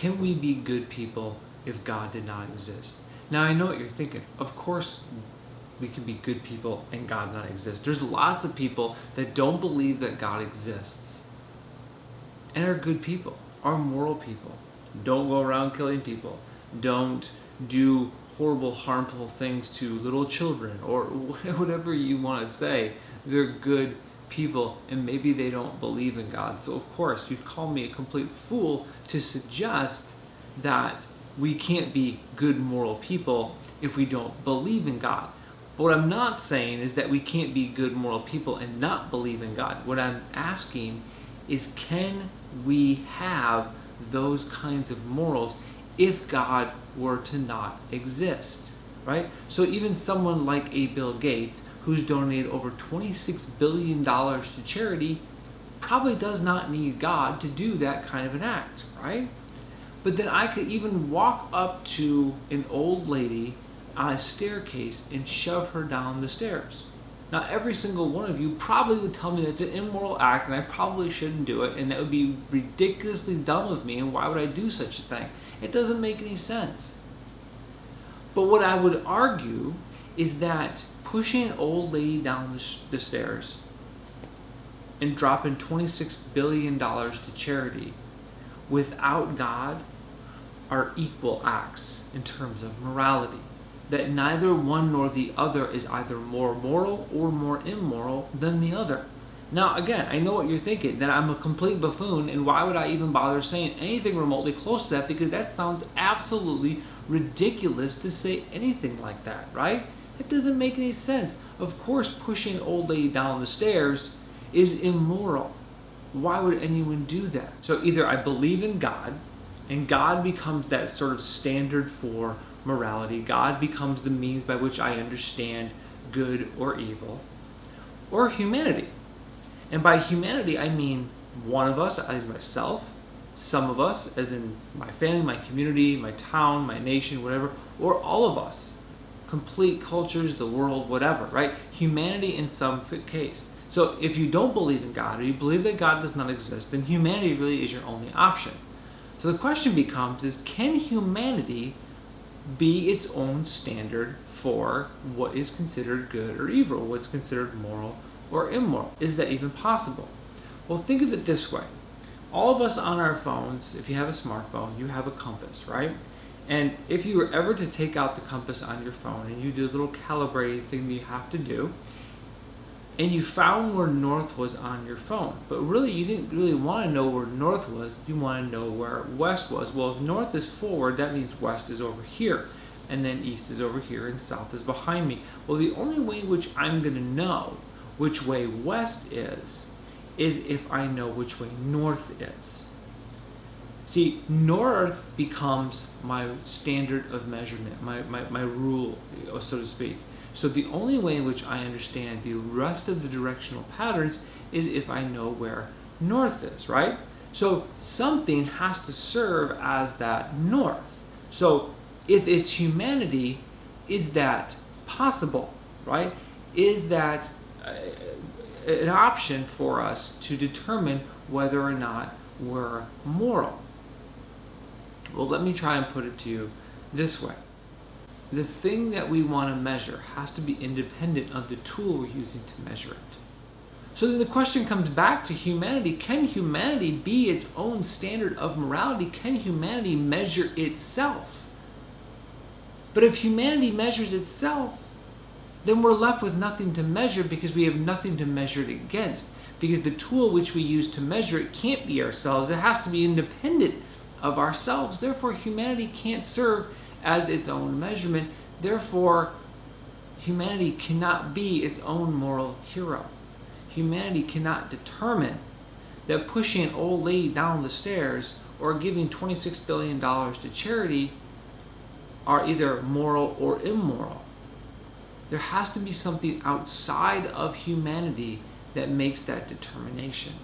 can we be good people if God did not exist? Now, I know what you're thinking. Of course, we can be good people and God not exist. There's lots of people that don't believe that God exists and are good people, are moral people. Don't go around killing people. Don't do horrible, harmful things to little children, or whatever you want to say. They're good people, and maybe they don't believe in God. So of course, you'd call me a complete fool to suggest that we can't be good moral people if we don't believe in God. But what I'm not saying is that we can't be good moral people and not believe in God. What I'm asking is, can we have those kinds of morals if God were to not exist, right? So even someone like a Bill Gates, who's donated over $26 billion to charity, probably does not need God to do that kind of an act, right? But then I could even walk up to an old lady on a staircase and shove her down the stairs. Now, every single one of you probably would tell me that's an immoral act and I probably shouldn't do it, and that would be ridiculously dumb of me, and why would I do such a thing? It doesn't make any sense. But what I would argue is that pushing an old lady down the stairs and dropping $26 billion to charity without God are equal acts in terms of morality. That neither one nor the other is either more moral or more immoral than the other. Now, again, I know what you're thinking, that I'm a complete buffoon, and why would I even bother saying anything remotely close to that? Because that sounds absolutely ridiculous to say anything like that, right? It doesn't make any sense. Of course, pushing an old lady down the stairs is immoral. Why would anyone do that? So either I believe in God, and God becomes that sort of standard for morality. God becomes the means by which I understand good or evil, or humanity. And by humanity, I mean one of us, as myself, some of us, as in my family, my community, my town, my nation, whatever, or all of us, complete cultures, the world, whatever, right? Humanity in some case. So if you don't believe in God, or you believe that God does not exist, then humanity really is your only option. So the question becomes, can humanity be its own standard for what is considered good or evil, what's considered moral or immoral? Is that even possible? Well, think of it this way. All of us on our phones, if you have a smartphone, you have a compass, right? And if you were ever to take out the compass on your phone and you do a little calibrating thing that you have to do, and you found where north was on your phone, but really you didn't really want to know where north was, you want to know where west was. Well, if north is forward, that means west is over here, and then east is over here, and south is behind me. Well, the only way in which I'm going to know which way west is if I know which way north is. See, north becomes my standard of measurement, my rule, so to speak. So the only way in which I understand the rest of the directional patterns is if I know where north is, right? So something has to serve as that north. So if it's humanity, is that possible, right? Is that an option for us to determine whether or not we're moral? Well, let me try and put it to you this way. The thing that we want to measure has to be independent of the tool we're using to measure it. So then the question comes back to humanity. Can humanity be its own standard of morality? Can humanity measure itself? But if humanity measures itself, then we're left with nothing to measure, because we have nothing to measure it against. Because the tool which we use to measure it can't be ourselves. It has to be independent of ourselves. Therefore, humanity can't serve as its own measurement. Therefore, humanity cannot be its own moral hero. Humanity cannot determine that pushing an old lady down the stairs or giving $26 billion to charity are either moral or immoral. There has to be something outside of humanity that makes that determination.